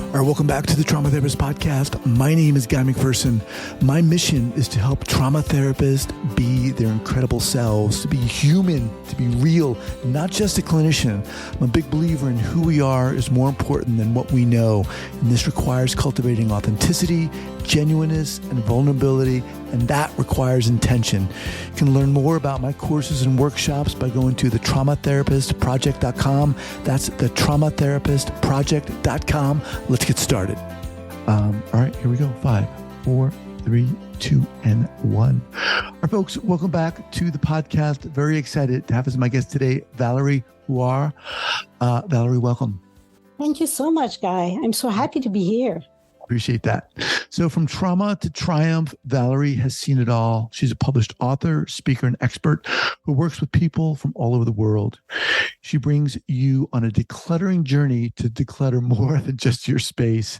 All right, welcome back to the Trauma Therapist Podcast. My name is Guy McPherson. My mission is to help trauma therapists be their incredible selves, to be human, to be real, not just a clinician. I'm a big believer in who we are is more important than what we know. And this requires cultivating authenticity, genuineness, and vulnerability, and that requires intention. You can learn more about my courses and workshops by going to thetraumatherapistproject.com. That's thetraumatherapistproject.com. Let's get started. All right, here we go. 5, 4, 3, 2, and 1. All right, folks, welcome back to the podcast. Very excited to have as my guest today, Valerie Huard. Valerie, welcome. Thank you so much, Guy. I'm so happy to be here. Appreciate that. So from trauma to triumph, Valerie has seen it all. She's a published author, speaker, and expert who works with people from all over the world. She brings you on a decluttering journey to declutter more than just your space.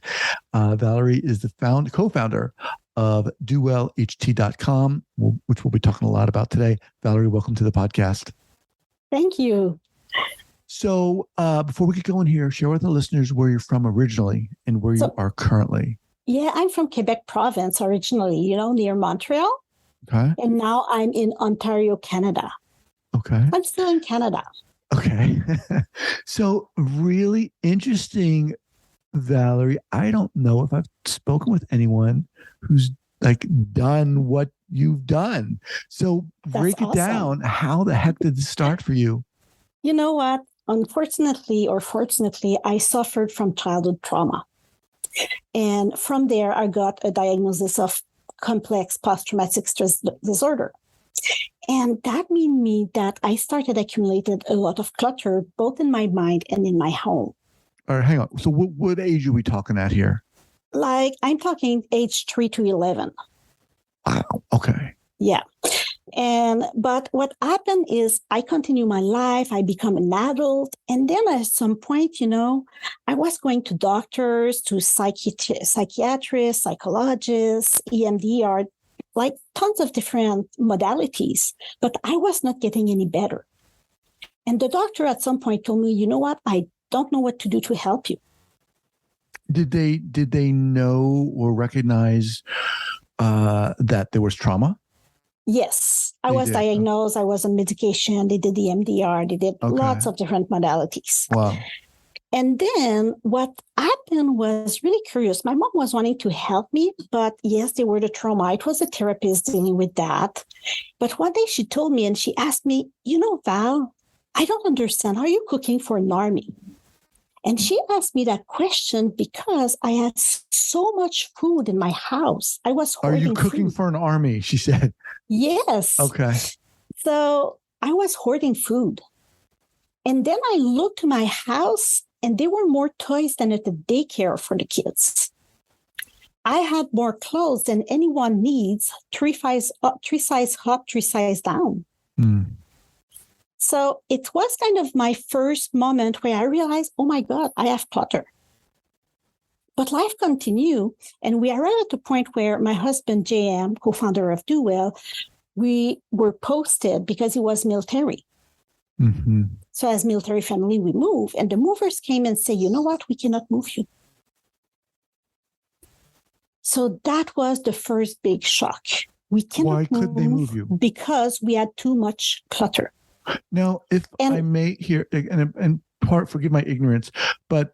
Valerie is the co-founder of DoWellHT.com, which we'll be talking a lot about today. Valerie, welcome to the podcast. Thank you. So before we get going here, share with the listeners where you're from originally and where you are currently. Yeah, I'm from Quebec province originally, near Montreal. Okay. And now I'm in Ontario, Canada. Okay. I'm still in Canada. Okay. So really interesting, Valerie. I don't know if I've spoken with anyone who's done what you've done. So break it down. How the heck did this start for you? You know what? Unfortunately or fortunately, I suffered from childhood trauma. And from there, I got a diagnosis of complex post-traumatic stress disorder. And that means that I started accumulating a lot of clutter, both in my mind and in my home. All right, hang on. So what age are we talking at here? I'm talking age 3 to 11. Wow. Okay. Yeah. But what happened is I continue my life. I become an adult. And then at some point, I was going to doctors, to psychiatrists, psychologists, EMDR, tons of different modalities, but I was not getting any better. And the doctor at some point told me, you know what? I don't know what to do to help you. Did they know or recognize that there was trauma? Yes, I was diagnosed. I was on medication. They did the MDR. They did lots of different modalities. Wow. And then what happened was really curious. My mom was wanting to help me, but yes, they were the trauma. It was a therapist dealing with that. But one day she told me and she asked me, Val, I don't understand. How are you cooking for an army? And she asked me that question because I had so much food in my house. I was hoarding food. Are you cooking for an army? She said. Yes. Okay. So I was hoarding food. And then I looked to my house and there were more toys than at the daycare for the kids. I had more clothes than anyone needs, 3 size up, 3 size up, 3 size down. Mm. So it was kind of my first moment where I realized, oh my God, I have clutter. But life continued, and we arrived at the point where my husband, JM, co-founder of DoWell, we were posted because he was military. Mm-hmm. So as military family, we moved, and the movers came and said, you know what, we cannot move you. So that was the first big shock. We cannot Why could they move you? Because we had too much clutter. Now, if I may here, and forgive my ignorance, but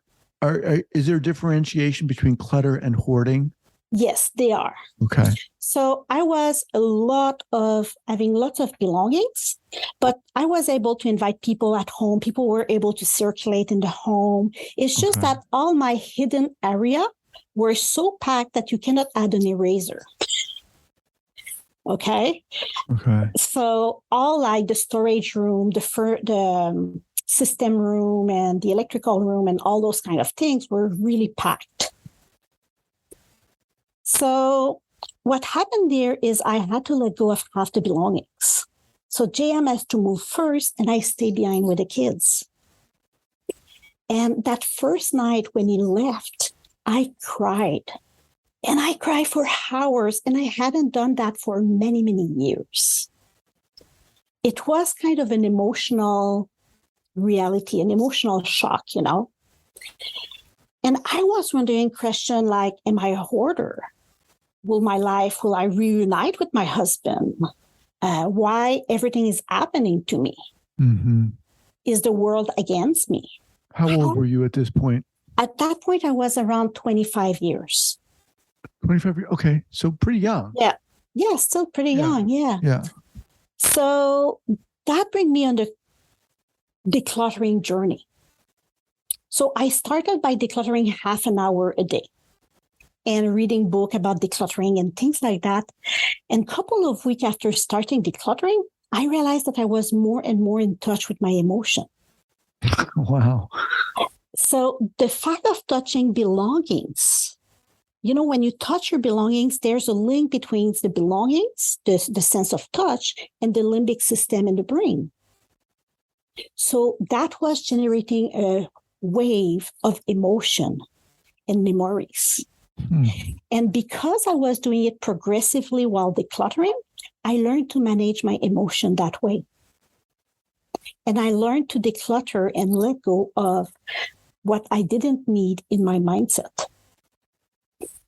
is there a differentiation between clutter and hoarding? Yes, they are. Okay. So I was having lots of belongings, but I was able to invite people at home. People were able to circulate in the home. It's just that all my hidden area were so packed that you cannot add an eraser. Okay. So all the storage room, the system room and the electrical room and all those kind of things were really packed. So what happened there is I had to let go of half the belongings. So JM has to move first and I stay behind with the kids. And that first night when he left, I cried And I cried for hours, and I hadn't done that for many, many years. It was kind of an emotional reality, an emotional shock, you know. And I was wondering, question like, am I a hoarder? Will I reunite with my husband? Why everything is happening to me? Mm-hmm. Is the world against me? How old were you at this point? At that point, I was around 25 years. 25 years. Okay. So pretty young. Yeah. Yeah, still pretty young. Yeah. Yeah. So that brought me on the decluttering journey. So I started by decluttering half an hour a day and reading book about decluttering and things like that. And a couple of weeks after starting decluttering, I realized that I was more and more in touch with my emotion. Wow. So the fact of touching belongings, you know, when you touch your belongings, there's a link between the belongings, the sense of touch, and the limbic system in the brain. So that was generating a wave of emotion and memories. And because I was doing it progressively while decluttering, I learned to manage my emotion that way. And I learned to declutter and let go of what I didn't need in my mindset.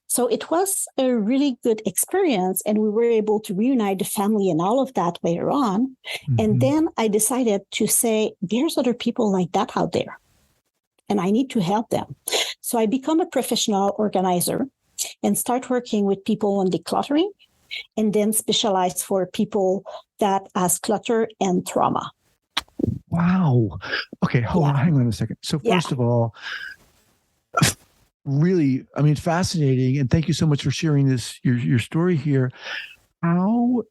So it was a really good experience, and we were able to reunite the family and all of that later on. Mm-hmm. And then I decided to say, there's other people like that out there, and I need to help them. So I become a professional organizer and start working with people on decluttering, and then specialize for people that has clutter and trauma. Wow. Okay, hang on a second. So first of all, really, I mean, fascinating. And thank you so much for sharing this, your story here. What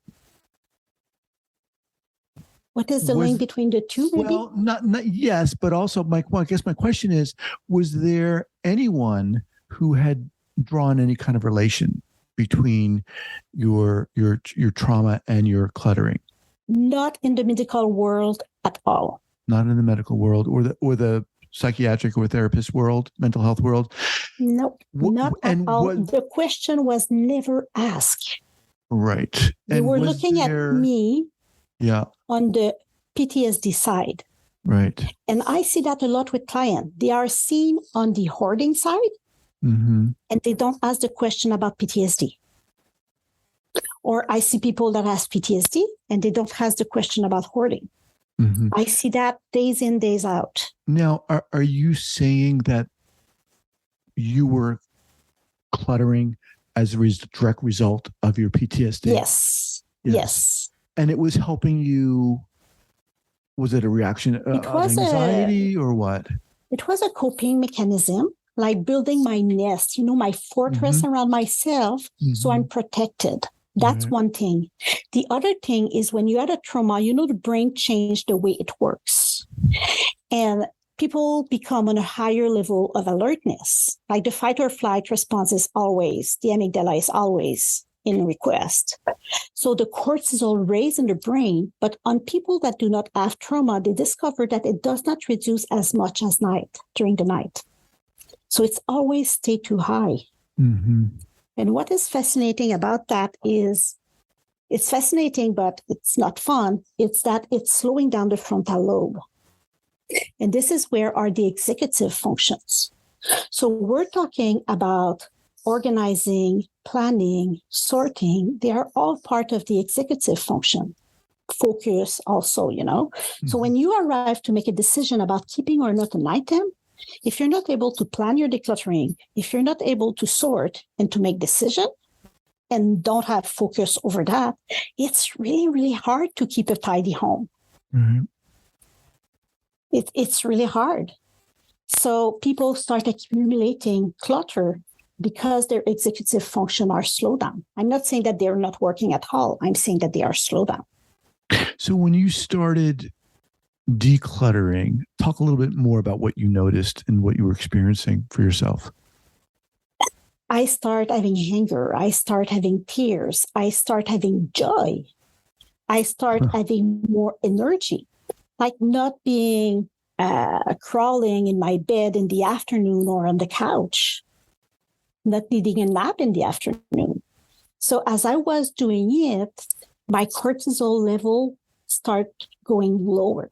is the link between the two? Maybe? Well, not yes, but also I guess my question is, was there anyone who had drawn any kind of relation between your trauma and your cluttering? Not in the medical world at all. Not in the medical world or the psychiatric or therapist world, mental health world? Nope, not at all. The question was never asked. Right. They were looking at me on the PTSD side. Right. And I see that a lot with clients. They are seen on the hoarding side, and they don't ask the question about PTSD. Or I see people that ask PTSD, and they don't ask the question about hoarding. Mm-hmm. I see that days in, days out. Now, are you saying that you were cluttering as a direct result of your PTSD? Yes. And it was helping you. Was it a reaction of anxiety or what? It was a coping mechanism, like building my nest, my fortress around myself, so I'm protected. That's one thing. The other thing is when you had a trauma, the brain changed the way it works. And people become on a higher level of alertness. Like the fight or flight response is always, the amygdala is always in request. So the cortisol raised in the brain, but on people that do not have trauma, they discover that it does not reduce as much as during the night. So it's always stay too high. Mm-hmm. And what is fascinating about that is, it's fascinating, but it's not fun. It's that it's slowing down the frontal lobe. And this is where are the executive functions. So we're talking about organizing, planning, sorting. They are all part of the executive function. Focus also, Mm-hmm. So when you arrive to make a decision about keeping or not an item, if you're not able to plan your decluttering, if you're not able to sort and to make decision and don't have focus over that, it's really, really hard to keep a tidy home. Mm-hmm. It's really hard. So people start accumulating clutter because their executive function are slowed down. I'm not saying that they're not working at all. I'm saying that they are slowed down. So when you started decluttering, talk a little bit more about what you noticed and what you were experiencing for yourself. I start having anger. I start having tears. I start having joy. I start having more energy, like not being crawling in my bed in the afternoon or on the couch. not needing a nap in the afternoon. So as I was doing it, my cortisol level started going lower.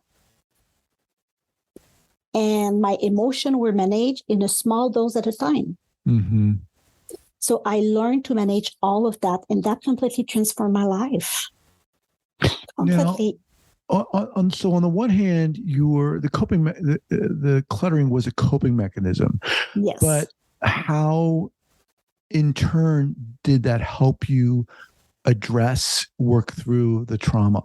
And my emotion were managed in a small dose at a time. Mm-hmm. So I learned to manage all of that, and that completely transformed my life. Completely. Now, so on the one hand, the cluttering was a coping mechanism. Yes. But how, in turn, did that help you work through the trauma?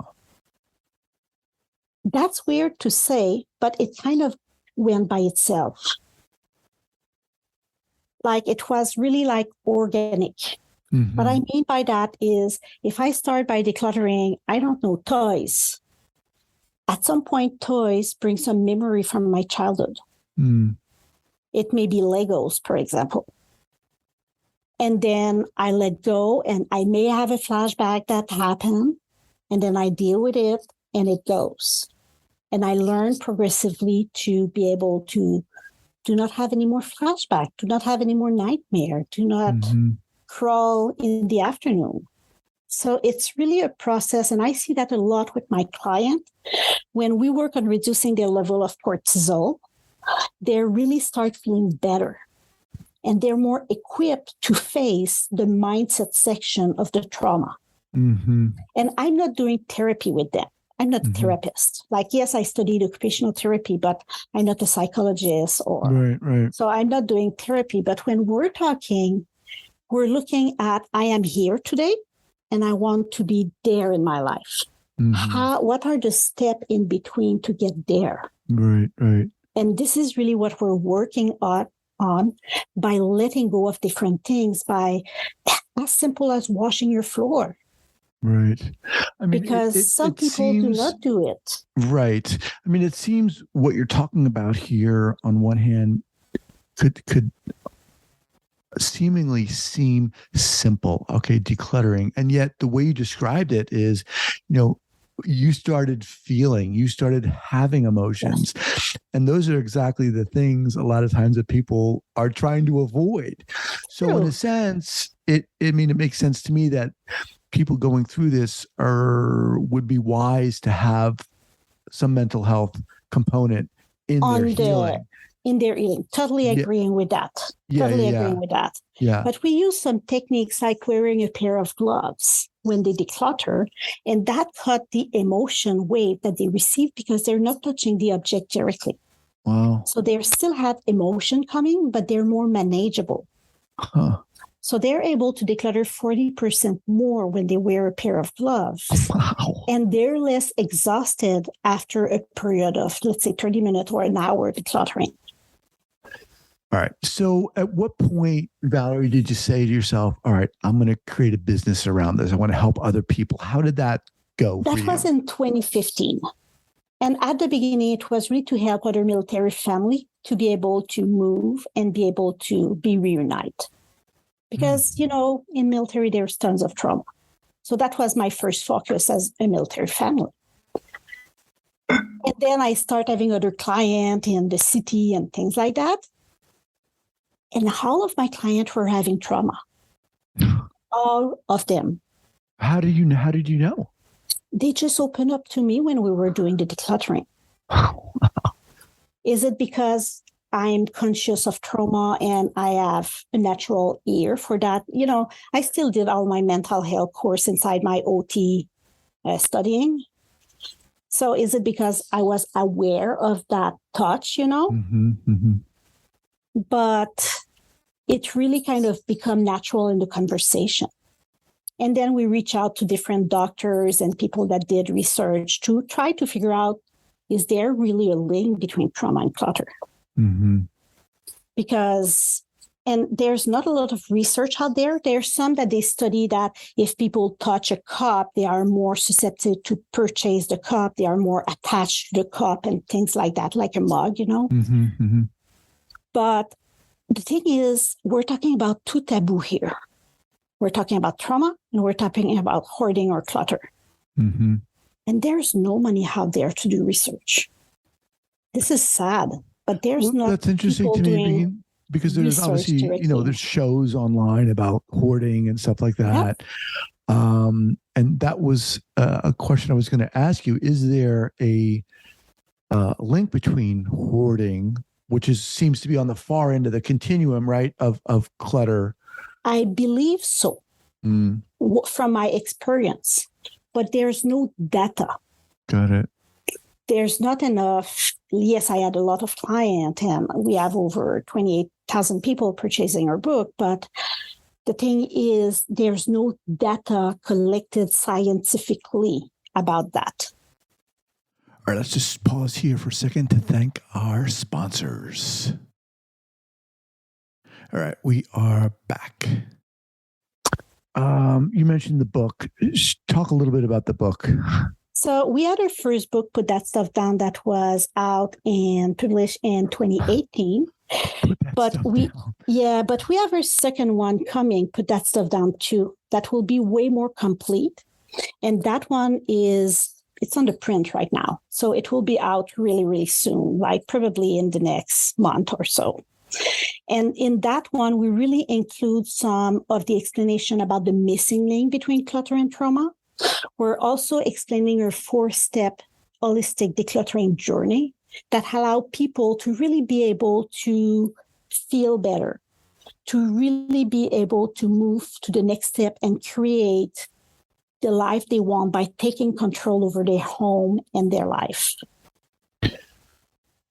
That's weird to say, but it kind of went by itself. Like it was really like organic. Mm-hmm. What I mean by that is if I start by decluttering, I don't know, toys. At some point, toys bring some memory from my childhood. Mm. It may be Legos, for example. And then I let go, and I may have a flashback that happened, and then I deal with it, and it goes. And I learn progressively to be able to do not have any more flashback, do not have any more nightmare, do not crawl in the afternoon. So it's really a process. And I see that a lot with my client. When we work on reducing their level of cortisol, they really start feeling better. And they're more equipped to face the mindset section of the trauma. Mm-hmm. And I'm not doing therapy with them. I'm not a therapist. Like, yes, I studied occupational therapy, but I'm not a psychologist Right. So I'm not doing therapy. But when we're talking, we're looking at, I am here today and I want to be there in my life. Mm-hmm. What are the steps in between to get there? Right. And this is really what we're working on by letting go of different things, by as simple as washing your floor. Right. I mean, because some people do not do it. Right. I mean, it seems what you're talking about here on one hand could seemingly seem simple. Okay, decluttering. And yet the way you described it is, you started having emotions. And those are exactly the things a lot of times that people are trying to avoid. So True. in a sense, it makes sense to me that people going through this would be wise to have some mental health component in their healing. In their healing. Totally agreeing with that. Agreeing with that. Yeah. But we use some techniques like wearing a pair of gloves when they declutter, and that cut the emotion wave that they receive because they're not touching the object directly. Wow. So they still have emotion coming, but they're more manageable. Huh. So they're able to declutter 40% more when they wear a pair of gloves. Wow. And they're less exhausted after a period of, let's say, 30 minutes or an hour decluttering. All right. So at what point, Valerie, did you say to yourself, all right, I'm going to create a business around this. I want to help other people. How did that go for you? That was in 2015. And at the beginning, it was really to help other military family to be able to move and be able to be reunited. Because, in military, there's tons of trauma. So that was my first focus as a military family. And then I start having other clients in the city and things like that. And all of my clients were having trauma. All of them. How did you know? They just opened up to me when we were doing the decluttering. Is it because I'm conscious of trauma and I have a natural ear for that? I still did all my mental health course inside my OT studying. So is it because I was aware of that touch, But it really kind of become natural in the conversation. And then we reach out to different doctors and people that did research to try to figure out, is there really a link between trauma and clutter? Mm-hmm. And there's not a lot of research out there. There's some that they study that if people touch a cup, they are more susceptible to purchase the cup. They are more attached to the cup and things like that, like a mug, Mm-hmm. Mm-hmm. But the thing is, we're talking about two taboo here. We're talking about trauma and we're talking about hoarding or clutter. Mm-hmm. And there's no money out there to do research. This is sad, but there's not. That's interesting to me. because there's resource obviously, directly. there's shows online about hoarding and stuff like Yep. that. And that was a question I was going to ask you. Is there a link between hoarding, which seems to be on the far end of the continuum, right, of clutter? I believe so, from my experience, but there's no data. Got it. There's not enough. Yes, I had a lot of clients, and we have over 28,000 people purchasing our book, but the thing is, there's no data collected scientifically about that. All right, let's just pause here for a second to thank our sponsors. All right, we are back. You mentioned the book. Talk a little bit about the book. So we had our first book, Put That Stuff Down, that was out and published in 2018. But we have our second one coming, Put That Stuff Down too. That will be way more complete. And that one it's on the print right now. So it will be out really, really soon, like probably in the next month or so. And in that one, we really include some of the explanation about the missing link between clutter and trauma. We're also explaining our 4-step holistic decluttering journey that allow people to really be able to feel better, to really be able to move to the next step and create the life they want by taking control over their home and their life.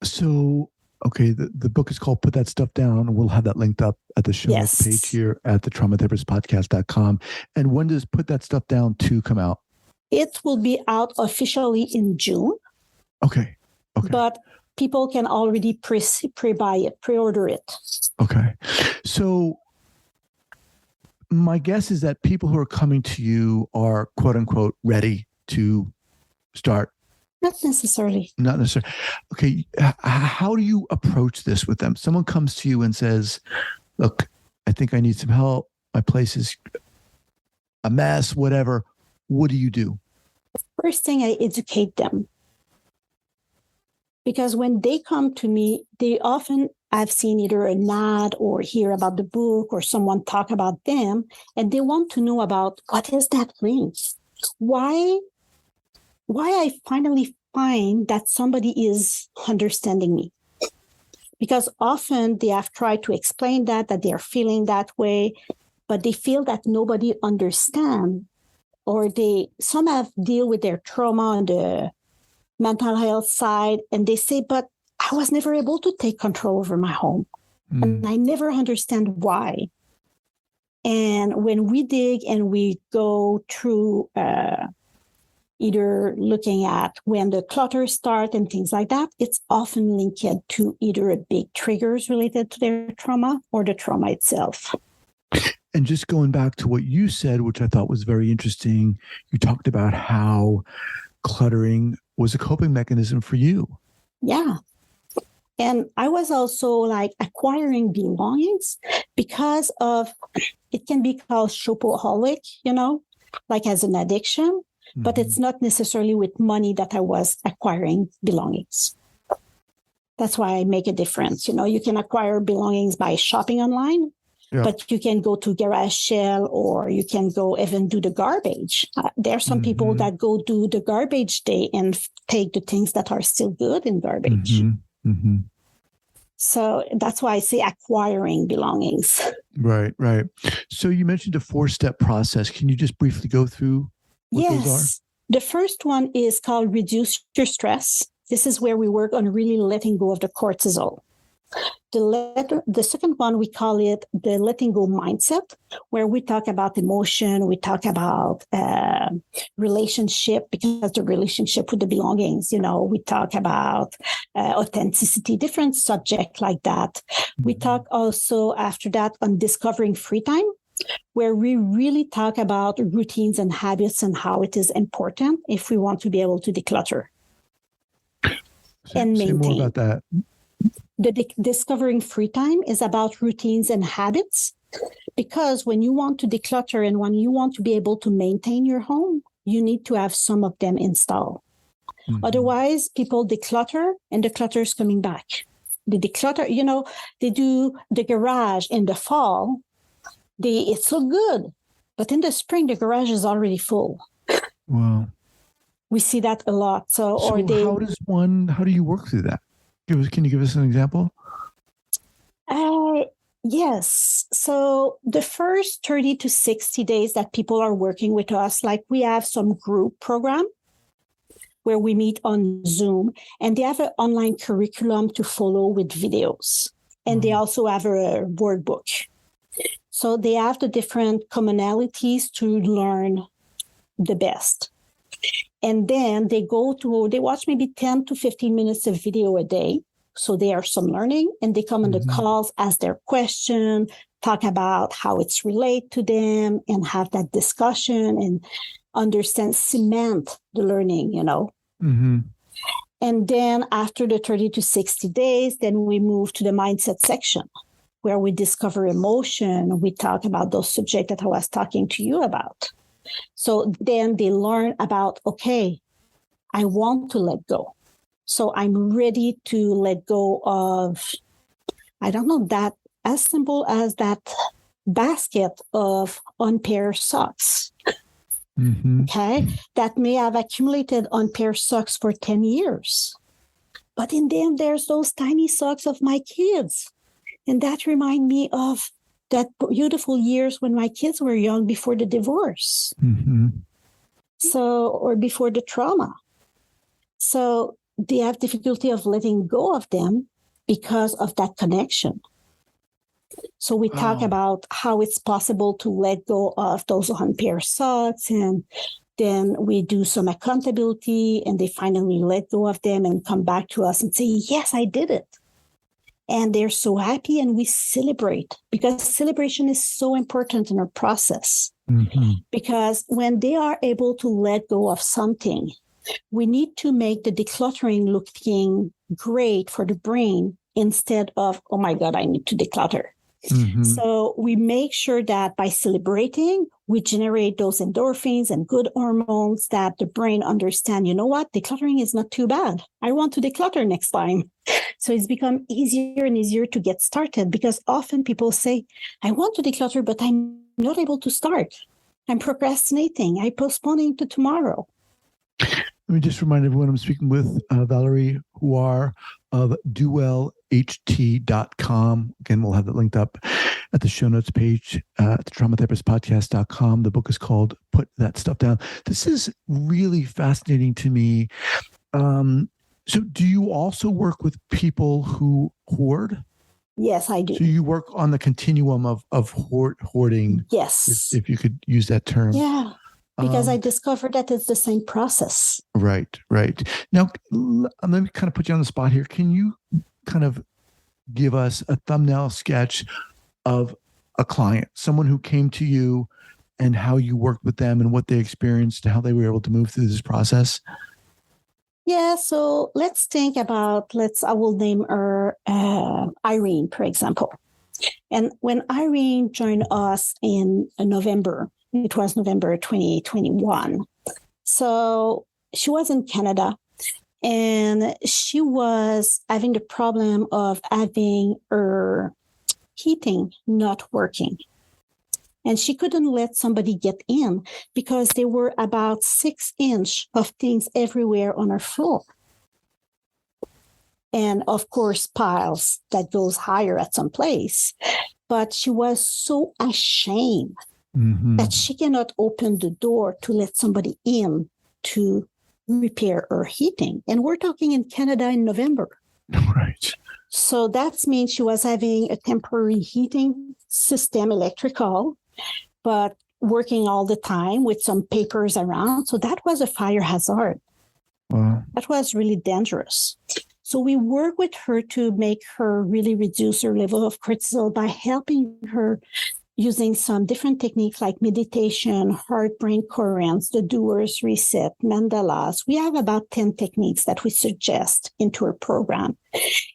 So, okay, the book is called Put That Stuff Down. We'll have that linked up at the show notes page here at the traumatherapistpodcast.com. And when does Put That Stuff Down 2 come out? It will be out officially in June. Okay. But people can already pre-buy it, pre-order it. Okay. So my guess is that people who are coming to you are, quote unquote, ready to start. Not necessarily. Not necessarily. Okay. How do you approach this with them? Someone comes to you and says, look, I think I need some help. My place is a mess, whatever. What do you do? First thing, I educate them. Because when they come to me, they often I've seen either an ad or hear about the book or someone talk about them, and they want to know about what is that link? Why I finally find that somebody is understanding me. Because often they have tried to explain that they're feeling that way, but they feel that nobody understands, or some have deal with their trauma on the mental health side, and they say, but I was never able to take control over my home. And I never understand why. And when we dig and we go through either looking at when the clutter starts and things like that, it's often linked to either a big triggers related to their trauma or the trauma itself. And just going back to what you said, which I thought was very interesting, you talked about how cluttering was a coping mechanism for you. Yeah. And I was also like acquiring belongings because of, it can be called shopaholic, like as an addiction, but it's not necessarily with money that I was acquiring belongings. That's why I make a difference. You can acquire belongings by shopping online, but you can go to garage sale, or you can go even do the garbage. There are some people that go do the garbage day and take the things that are still good in garbage. So that's why I say acquiring belongings. Right. So you mentioned a 4-step process. Can you just briefly go through what those are? The first one is called reduce your stress. This is where we work on really letting go of the cortisol. The second one, we call it the letting go mindset, where we talk about emotion, we talk about relationship, because the relationship with the belongings, we talk about authenticity, different subject like that. We talk also after that on discovering free time, where we really talk about routines and habits and how it is important if we want to be able to declutter and maintain. Say more about that. The discovering free time is about routines and habits, because when you want to declutter and when you want to be able to maintain your home, you need to have some of them installed. Otherwise, people declutter and the clutter is coming back. The declutter, they do the garage in the fall. It's so good. But in the spring, the garage is already full. Wow. We see that a lot. So how do you work through that? Can you give us an example? Yes. So the first 30 to 60 days that people are working with us, like we have some group program where we meet on Zoom, and they have an online curriculum to follow with videos. And they also have a workbook. So they have the different commonalities to learn the best. And then they watch maybe 10 to 15 minutes of video a day. So there are some learning, and they come on the calls, ask their question, talk about how it's related to them, and have that discussion and understand, cement the learning, Mm-hmm. And then after the 30 to 60 days, then we move to the mindset section where we discover emotion. We talk about those subjects that I was talking to you about. So then they learn about, okay, I want to let go. So I'm ready to let go of, that as simple as that basket of unpaired socks. Mm-hmm. Okay, that may have accumulated unpaired socks for 10 years. But in them, there's those tiny socks of my kids. And that remind me of that beautiful years when my kids were young before the divorce. Mm-hmm. Or before the trauma. So they have difficulty of letting go of them because of that connection. So we talk about how it's possible to let go of those unpaired socks, and then we do some accountability, and they finally let go of them and come back to us and say, yes, I did it. And they're so happy, and we celebrate, because celebration is so important in our process. Mm-hmm. Because when they are able to let go of something, we need to make the decluttering looking great for the brain instead of, oh my God, I need to declutter. Mm-hmm. So we make sure that by celebrating, we generate those endorphins and good hormones that the brain understand, you know what, decluttering is not too bad. I want to declutter next time. So it's become easier and easier to get started, because often people say, I want to declutter, but I'm not able to start. I'm procrastinating. I'm postponing to tomorrow. Let me just remind everyone I'm speaking with Valerie Huard of DoWellHT.com. Again, we'll have that linked up at the show notes page at traumatherapistpodcast.com. The book is called Put That Stuff Down. This is really fascinating to me. So do you also work with people who hoard? Yes, I do. So you work on the continuum of hoarding. Yes. If you could use that term. Yeah. Because I discovered that it's the same process. Right. Now, let me kind of put you on the spot here. Can you kind of give us a thumbnail sketch of a client, someone who came to you, and how you worked with them and what they experienced and how they were able to move through this process? Yeah, so let's think about, I will name her Irene, for example. And when Irene joined us in November, it was November 2021. So she was in Canada, and she was having the problem of having her heating not working. And she couldn't let somebody get in because there were about 6 inches of things everywhere on her floor. And of course, piles that goes higher at some place. But she was so ashamed that she cannot open the door to let somebody in to repair her heating. And we're talking in Canada in November. Right. So that means she was having a temporary heating system, electrical, but working all the time with some papers around. So that was a fire hazard. Wow. That was really dangerous. So we work with her to make her really reduce her level of cortisol by helping her using some different techniques like meditation, heart-brain coherence, the doer's reset, mandalas. We have about 10 techniques that we suggest into her program.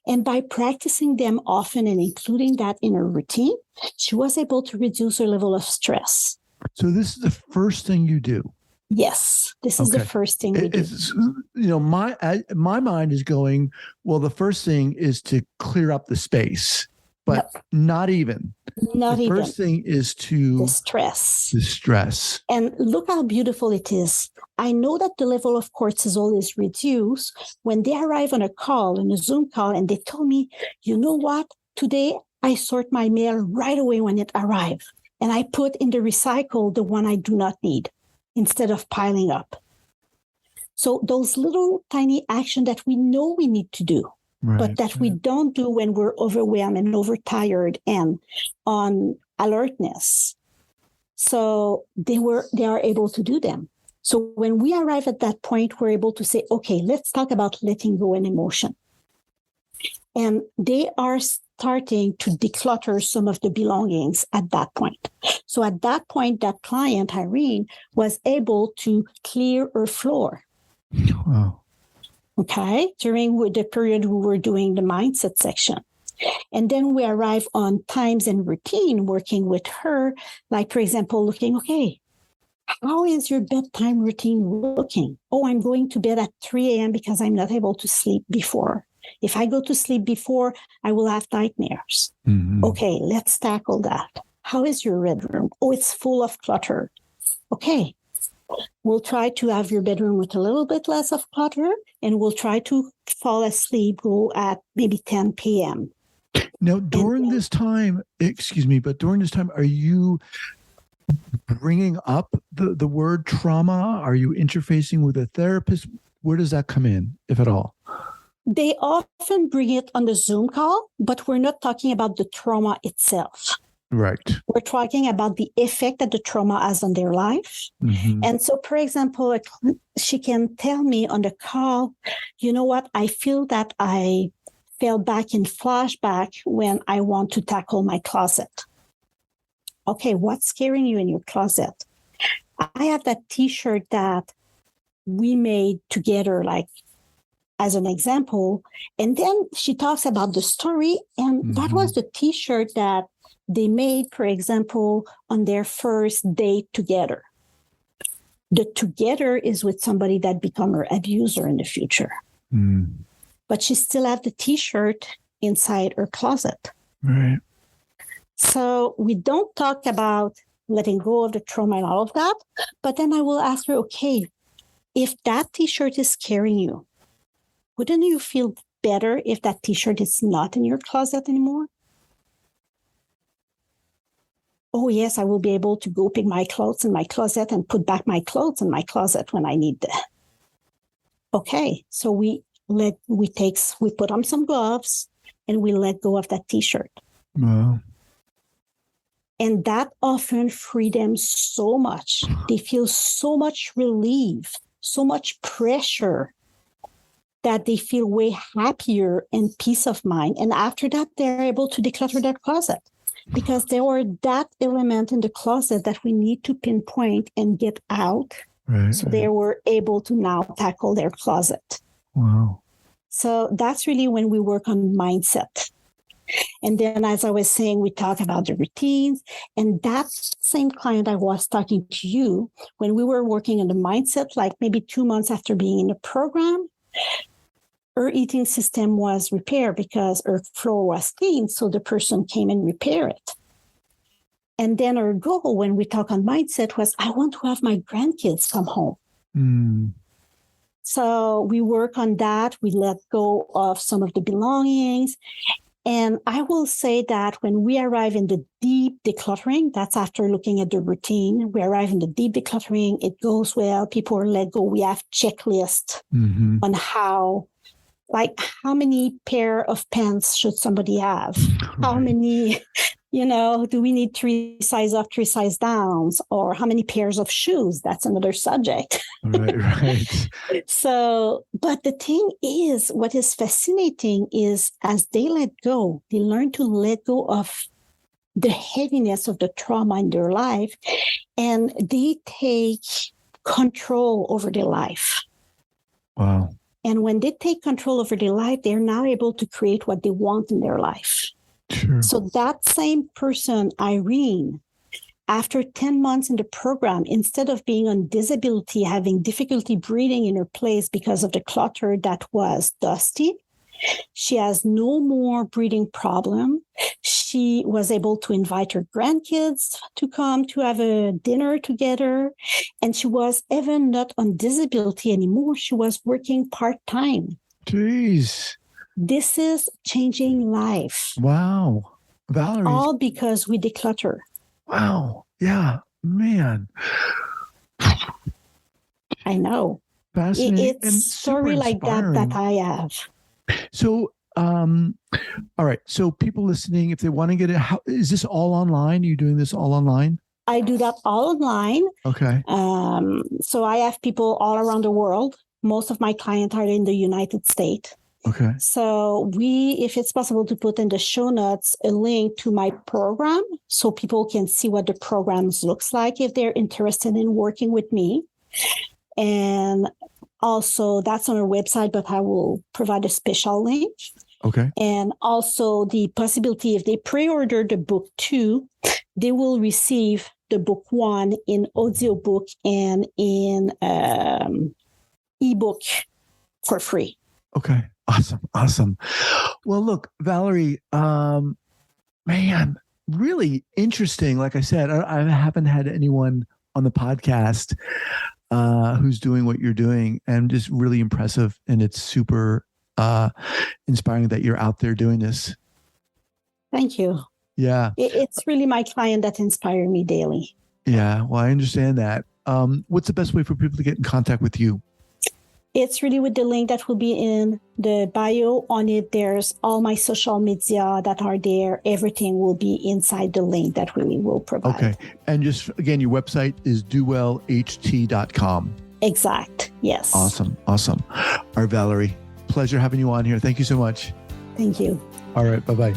And by practicing them often and including that in her routine, she was able to reduce her level of stress. So this is the first thing you do. Yes, this is the first thing we do. It's, my mind is going, well, the first thing is to clear up the space, but not even. Not the even. first thing is to distress. And look how beautiful it is. I know that the level of cortisol is reduced when they arrive on a call, on a Zoom call, and they tell me, you know what? Today I sort my mail right away when it arrives. And I put in the recycle the one I do not need instead of piling up. So those little tiny actions that we know we need to do, but that we don't do when we're overwhelmed and overtired and on alertness. So they are able to do them. So when we arrive at that point, we're able to say, okay, let's talk about letting go and emotion. And they are starting to declutter some of the belongings at that point. So at that point, that client, Irene, was able to clear her floor. Wow. Okay, during the period we were doing the mindset section. And then we arrive on times and routine, working with her, like, for example, looking, okay, how is your bedtime routine looking? Oh, I'm going to bed at 3 a.m. because I'm not able to sleep before. If I go to sleep before, I will have nightmares. Mm-hmm. Okay, let's tackle that. How is your bedroom? Oh, it's full of clutter. Okay, we'll try to have your bedroom with a little bit less of clutter, and we'll try to fall asleep, go at maybe 10 p.m. Now, during this time, are you bringing up the word trauma? Are you interfacing with a therapist? Where does that come in, if at all? They often bring it on the Zoom call, but we're not talking about the trauma itself. Right. We're talking about the effect that the trauma has on their life. Mm-hmm. And so, for example, she can tell me on the call, you know what, I feel that I fell back in flashback when I want to tackle my closet. Okay, what's scaring you in your closet? I have that T-shirt that we made together, like, as an example. And then she talks about the story. And that was the T-shirt that they made, for example, on their first date together. The together is with somebody that become her abuser in the future. Mm. But she still have the T-shirt inside her closet. Right. So we don't talk about letting go of the trauma and all of that. But then I will ask her, okay, if that T-shirt is scaring you, wouldn't you feel better if that T-shirt is not in your closet anymore? Oh, yes, I will be able to go pick my clothes in my closet and put back my clothes in my closet when I need them. Okay, so we put on some gloves and we let go of that T-shirt. Wow. And that often frees them so much. They feel so much relief, so much pressure, that they feel way happier and peace of mind. And after that, they're able to declutter their closet because there were that element in the closet that we need to pinpoint and get out. Right, so they were able to now tackle their closet. Wow. So that's really when we work on mindset. And then, as I was saying, we talk about the routines. And that same client I was talking to you, when we were working on the mindset, like maybe 2 months after being in the program, her eating system was repaired because her floor was clean. So the person came and repaired it. And then our goal when we talk on mindset was, I want to have my grandkids come home. Mm. So we work on that. We let go of some of the belongings. And I will say that when we arrive in the deep decluttering, that's after looking at the routine, we arrive in the deep decluttering, it goes well, people are let go. We have checklists on how many pair of pants should somebody have? Right. How many, do we need 3 size up, 3 size downs? Or how many pairs of shoes? That's another subject. Right. So, but the thing is, what is fascinating is as they let go, they learn to let go of the heaviness of the trauma in their life, and they take control over their life. Wow. And when they take control over their life, they're now able to create what they want in their life. Sure. So that same person, Irene, after 10 months in the program, instead of being on disability, having difficulty breathing in her place because of the clutter that was dusty, she has no more breathing problem. She was able to invite her grandkids to come to have a dinner together. And she was even not on disability anymore. She was working part-time. Jeez. This is changing life. Wow. Valerie. All because we declutter. Wow. Yeah. Man. I know. Fascinating. It's a story like that I have. So, all right. So people listening, if they want to get it, is this all online? Are you doing this all online? I do that all online. Okay. So I have people all around the world. Most of my clients are in the United States. Okay. So if it's possible to put in the show notes a link to my program so people can see what the programs looks like if they're interested in working with me. And also that's on our website, but I will provide a special link. Okay. And also the possibility if they pre-order the book 2, they will receive the book 1 in audiobook and in ebook for free. Okay. Awesome. Well, look, Valerie, man, really interesting. Like I said, I haven't had anyone on the podcast who's doing what you're doing, and just really impressive. And it's super inspiring that you're out there doing this. Thank you. Yeah. It's really my client that inspire me daily. Yeah. Well, I understand that. What's the best way for people to get in contact with you? It's really with the link that will be in the bio. On it, there's all my social media that are there. Everything will be inside the link that we will provide. Okay. And just, again, your website is dowellht.com. Exact. Yes. Awesome. All right, Valerie, pleasure having you on here. Thank you so much. Thank you. All right. Bye-bye.